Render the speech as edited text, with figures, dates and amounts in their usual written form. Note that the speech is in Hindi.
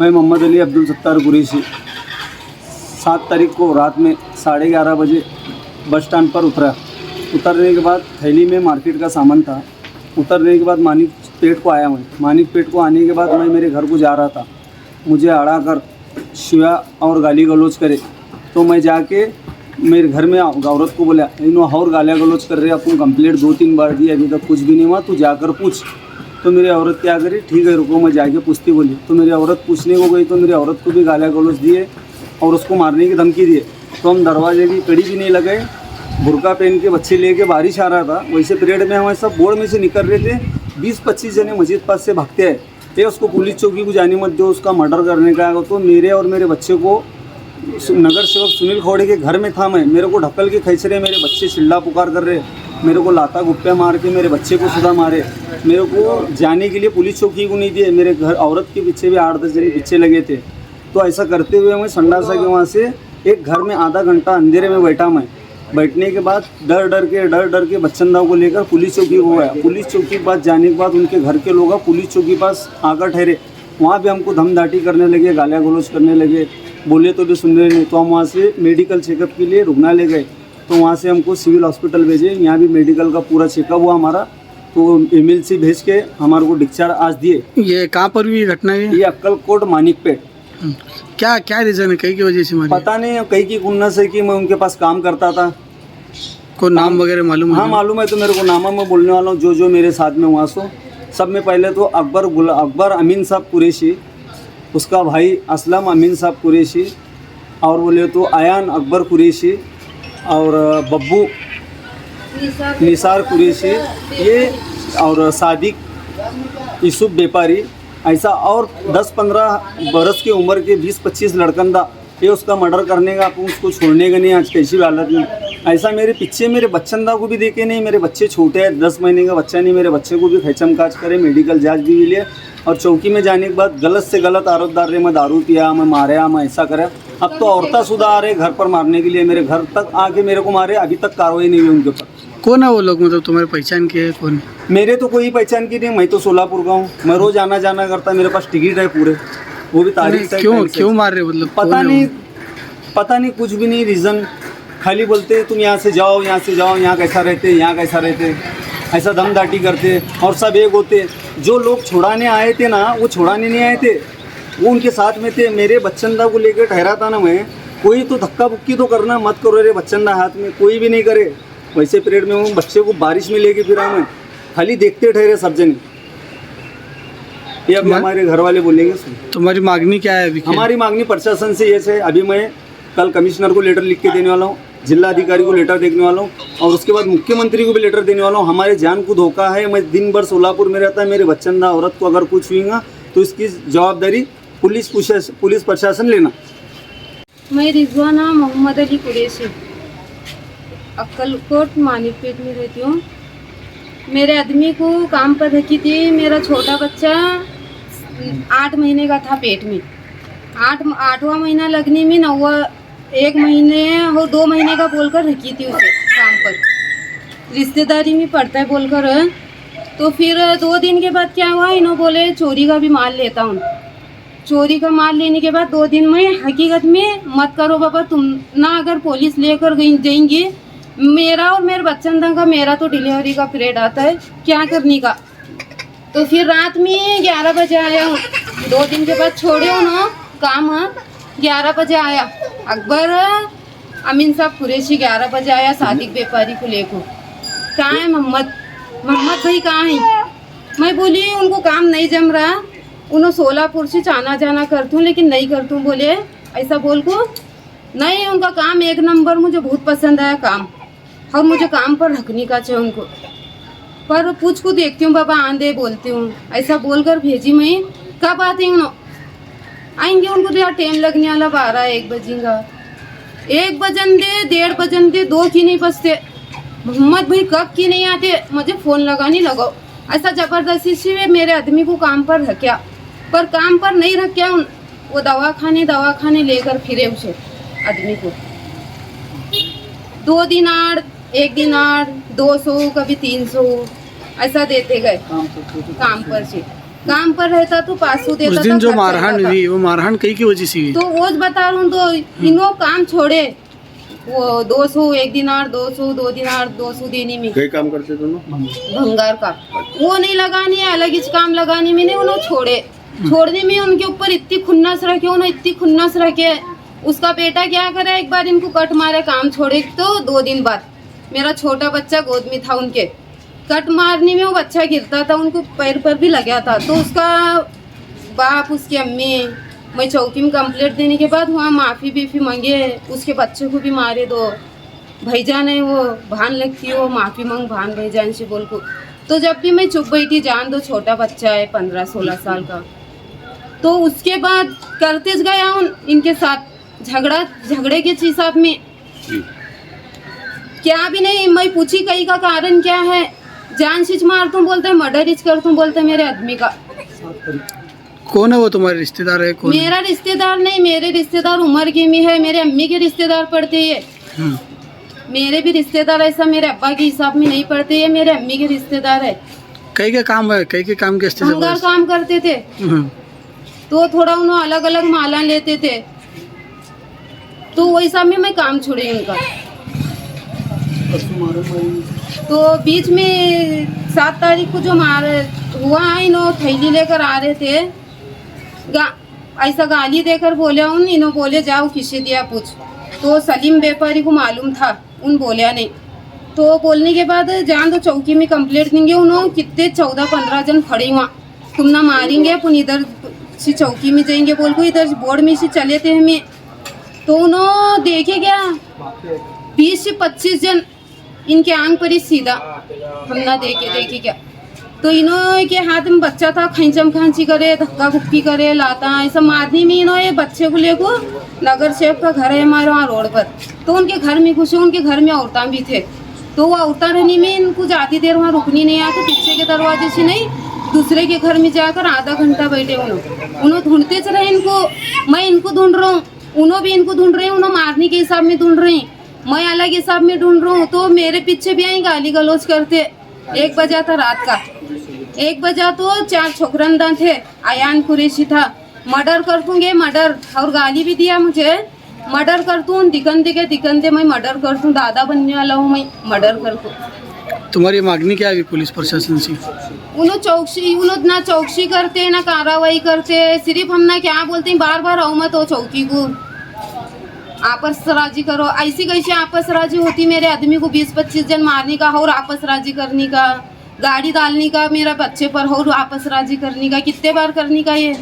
मैं मोहम्मद अली अब्दुल सत्तार कुरैशी 7 तारीख को रात में 11:30 बजे बस स्टैंड पर उतरा। उतरने के बाद थैली में मार्केट का सामान था। उतरने के बाद मानिक पेट को आया। मैं मानिक पेट को आने के बाद मैं मेरे घर को जा रहा था। मुझे अड़ा कर शिवा और गाली गलौज करे तो मैं जाके मेरे घर में औरत को बोला, इन और गालियाँ गलौज कर रहे, अपन कंप्लेंट 2-3 बार दी, अभी तक कुछ भी नहीं हुआ, तू जाकर पूछ। तो मेरी औरत क्या करी, ठीक है रुको मैं जाके पूछती बोली। तो मेरी औरत पूछने को गई तो मेरी औरत को भी गालियाँ गलौज दिए और उसको मारने की धमकी दिए। तो हम दरवाजे की कड़ी भी नहीं लगाए, बुर्का पहन के बच्चे लेके बारिश आ रहा था, वैसे पीरियड में हमारे सब बोर्ड में से निकल रहे थे। 20-25 जने मस्जिद पास से भागते हैं, ये उसको पुलिस चौकी को जाने मत दो, उसका मर्डर करने का। तो मेरे और मेरे बच्चे को नगर सेवक सुनील खौड़े के घर में था। मैं मेरे को ढक्कल के खींच रहे, मेरे बच्चे चिल्ला पुकार कर रहे, मेरे को लाता गुप्पे मार के मेरे बच्चे को सुधा मारे। मेरे को जाने के लिए पुलिस चौकी को नहीं दिए। मेरे घर औरत के पीछे भी 8-10 जने पीछे लगे थे। तो ऐसा करते हुए मैं संडासा के वहाँ से एक घर में आधा घंटा अंधेरे में बैठा। मैं बैठने के बाद डर डर के बच्चन दाव को लेकर पुलिस चौकी को गया। पुलिस चौकी के पास जाने के बाद उनके घर के लोग पुलिस चौकी पास आकर ठहरे। वहाँ भी हमको धमदाटी करने लगे, गालियाँ गलौज करने लगे, बोले तो भी सुन रहे नहीं। तो हम वहाँ से मेडिकल चेकअप के लिए रुग्णालय गए। तो वहाँ से हमको सिविल हॉस्पिटल भेजे। यहाँ भी मेडिकल का पूरा चेकअप हुआ हमारा। तो एमएलसी भेज के हमारे को डिस्चार्ज आज दिए। ये कहाँ पर हुई घटना है? ये अक्कलकोट मानिकपेट। क्या क्या रीज़न है, कई की वजह से मारी? पता नहीं, कई की कुन्नस है कि मैं उनके पास काम करता था। को नाम वगैरह मालूम है? हाँ मालूम है, तो मेरे को नामा मैं बोलने वाला हूँ जो मेरे साथ में हुआ। सो सब में पहले तो अकबर अमीन साहब कुरैशी, उसका भाई असलम अमीन साहब कुरैशी, और बोले तो अयान अकबर कुरैशी और बब्बू निसार कुरैशी, ये और सादिक यूसुफ व्यापारी, ऐसा और 10-15 बरस की उम्र के 20-25 लड़कन था। ये उसका मर्डर करने का, अपन उसको छोड़ने का नहीं आज कैसी भी हालत में। ऐसा मेरे पीछे मेरे बच्चन दा को भी देखे नहीं। मेरे बच्चे छोटे हैं, 10 महीने का बच्चा नहीं। मेरे बच्चे को भी खैचम काज करे, मेडिकल जांच भी लिए, और चौकी में जाने के बाद गलत से गलत आरोप डाल रहे, मैं दारू पिया, मैं मारा, मैं ऐसा करा। अब तो औरता सुधा आ रहे घर पर मारने के लिए, मेरे घर तक आके मेरे को मारे। अभी तक कार्रवाई नहीं हुई उनके ऊपर। कौन है वो लोग, मतलब तुम्हारे पहचान के है कौन? मेरे तो कोई पहचान की नहीं। मैं तो सोलापुर का हूँ, मैं रोज आना जाना करता, मेरे पास टिकट है पूरे, वो भी तारीख से। क्यों मार रहे, मतलब पता नहीं कुछ भी नहीं रीज़न। खाली बोलते तुम यहाँ से जाओ, यहाँ से जाओ, यहाँ कैसा रहते, यहाँ कैसा रहते, ऐसा दमदाटी करते। और सब एक होते, जो लोग छुड़ाने आए थे ना, वो छुड़ाने नहीं आए थे, वो उनके साथ में थे। मेरे बच्चनदा को लेकर ठहरा था ना मैं, कोई तो धक्का बुक्की तो करना मत करो रे बच्चनदा हाथ में, कोई भी नहीं करे। वैसे पीरियड में वो बच्चे को बारिश में लेके फिरा, मैं खाली देखते ठहरे सब जने। ये अभी हमारे घर वाले बोलेंगे। तुम्हारी मांगनी क्या है अभी? हमारी मांगनी प्रशासन से ये है, अभी मैं कल कमिश्नर को लेटर लिख के देने वाला हूँ, जिला अधिकारी को लेटर देने वाला हूँ, और उसके बाद मुख्यमंत्री को भी लेटर देने वाला हूँ। हमारे जान को धोखा है। मैं दिन भर सोलापुर में रहता है, मेरे बच्चनदा औरत को अगर कुछ हुईगा तो इसकी जवाबदारी पुलिस प्रशासन लेना। मैं रिजवाना मोहम्मद अली कुरैशी, अक्कलकोट मानिकपेट में रहती हूँ। मेरे आदमी को काम पर रखी थी। मेरा छोटा बच्चा 8 महीने का था पेट में। 8वां महीना लगने में 1 महीने और 2 महीने का बोलकर रखी थी उसे काम पर, रिश्तेदारी में पड़ता है बोलकर। तो फिर 2 दिन के बाद क्या हुआ, इन्होंने बोले चोरी का भी माल लेता हूँ। चोरी का माल लेने के बाद 2 दिन में हकीकत में मत करो बाबा तुम ना, अगर पुलिस लेकर जाएंगे मेरा और मेरे बच्चन का, मेरा तो डिलीवरी का पीरियड आता है, क्या करने का। तो फिर रात में 11 बजे आया हूँ। 2 दिन के बाद छोड़े हो ना काम, 11 बजे आया अकबर अमीन साहब कुरैशी, 11 बजे आया सादिक व्यापारी को लेकर। कहाँ है मोहम्मद भाई, कहाँ है? मैं बोली उनको काम नहीं जम रहा, उन्होंने सोलापुर से आना जाना करती हूँ लेकिन नहीं करती हूँ। बोले ऐसा बोल को नहीं, उनका काम 1 नंबर, मुझे बहुत पसंद आया काम, और मुझे काम पर रखने का चाहिए उनको। पर पूछ को देखती हूँ बाबा आंधे बोलती हूँ, ऐसा बोलकर भेजी। मैं कब आते हैं आएंगे, उनको तो यार टाइम लगने वाला 12-1 बजेगा। 1 बजन दे, 1:30 बजन दे, 2 की नहीं बजते। मोहम्मद भाई कब की नहीं आते, मुझे फ़ोन लगाने लगाओ। ऐसा ज़बरदस्ती से मेरे आदमी को काम पर रखा, पर काम पर नहीं रखा। वो दवाखाने लेकर फिरे उसे आदमी को। 2 दिनार, 1 दिनार, 200, कभी 300 ऐसा देते गए काम पर से। काम पर रहता तो पासू देता उस था, दिन जो घर मारहाण चलता था। हुई वो मारहाण कई की वजह से हुई? तो वो बता रहा हूँ, तो इन्हों काम छोड़े, वो 200 एक दिनार, 200 2 दिनार, 200 देने में कई काम करते दोनों? भंगार का वो नहीं लगानी है, अलग ही काम लगाने में नहीं, उन्होंने छोड़े। छोड़ने में उनके ऊपर इतनी खुन्नस रखे, उन्होंने इतनी खुन्नस रखे। उसका बेटा क्या करे, एक बार इनको कट मारे, काम छोड़े तो 2 दिन बाद मेरा छोटा बच्चा गोद में था, उनके कट मारने में वो बच्चा गिरता था, उनको पैर पर भी लगा था। तो उसका बाप, उसकी अम्मी, मैं चौकी में कंप्लेंट देने के बाद वहाँ माफ़ी बीफी मांगे, उसके बच्चे को भी मारे दो, भाईजान है वो, भान लगती हो, माफ़ी मांग भान भाईजान से बोल को। तो जब भी मैं चुप बैठी, जान दो छोटा बच्चा है 15-16 साल का। तो उसके बाद करते गया इनके साथ झगड़े के हिसाब में क्या भी नहीं। मैं पूछी कहीं का कारण क्या है, जान से मार तुम बोलते, मर्डर इच कर तुम बोलते मेरे आदमी का। कौन है वो, तुम्हारे रिश्तेदार है कौन? मेरा रिश्तेदार नहीं, मेरे रिश्तेदार उम्र के में है, मेरे अम्मी के रिश्तेदार पड़ते हैं। हम्म। मेरे भी रिश्तेदार ऐसा मेरे अब्बा के हिसाब में नहीं पड़ते, ये मेरे अम्मी के रिश्तेदार है। कई के काम है, कई के काम के भंगार काम करते थे, तो थोड़ा उन्होंने अलग अलग माला लेते थे, तो वही हिसाब में मैं काम छोड़ी उनका। तो बीच में 7 तारीख को जो मार हुआ, इन्हों थैली लेकर आ रहे थे, ऐसा गाली देकर बोले इन्हों बोले जाओ किसे दिया पूछ। तो सलीम व्यापारी को मालूम था, उन बोलिया नहीं। तो बोलने के बाद जान दो चौकी में कंप्लेंट देंगे, उन्होंने कितने 14-15 जन खड़े हुआ, तुम ना मारेंगे अपन इधर से चौकी में जाएंगे बोल को, इधर बोर्ड में से चले थे हमें। तो उन्होंने देखे क्या 20 से 25 जन इनके आंख पर ही सीधा, हम ना देखे क्या। तो इन्हों के हाथ में बच्चा था, खींचम खांची करे, धक्का बुक्की करे, लाता ऐसा मारने में इन्हों ये बच्चे को लेको नगर सेवक का घर है हमारे वहाँ रोड पर, तो उनके घर में घुसे। उनके घर में औरतें भी थे, तो वो औरतें रहने में इनको ज़्यादा देर वहाँ रुकनी नहीं आती, पीछे के दरवाजे से नहीं दूसरे के घर में जाकर आधा घंटा बैठे उन्होंने ढूंढते चले इनको। मैं इनको ढूंढ रहा हूँ, उन्होंने भी इनको ढूंढ रहे हैं, उन्होंने मारने के हिसाब में ढूंढ रहे हैं, मैं अलग हिसाब में ढूंढ रहा हूँ। तो मेरे पीछे भी आई गाली गलौज करते। 1 बजा था रात का, 1 बजा तो 4 छोकरंदा थे, आयान कुरैशी था, मर्डर कर दूंगे मर्डर, और गाली भी दिया मुझे, मर्डर कर दूँ, दिकन दे मैं मर्डर कर दूँ, दादा बनने वाला हूँ मैं, मर्डर कर दूँ। तुम्हारी मांगनी क्या है पुलिस प्रशासन से? उन्होंने ना चौकसी करते ना कार्रवाई करते, सिर्फ हम ना क्या बोलते हैं, बार बार आओ मत हो चौकी को, आपस राजी करो। ऐसी कैसे आपस राजी होती, मेरे आदमी को 20-25 जन मारने का और आपस राजी करने का, गाड़ी डालने का मेरा बच्चे पर और आपस राजी करने का, कितने बार करने का ये।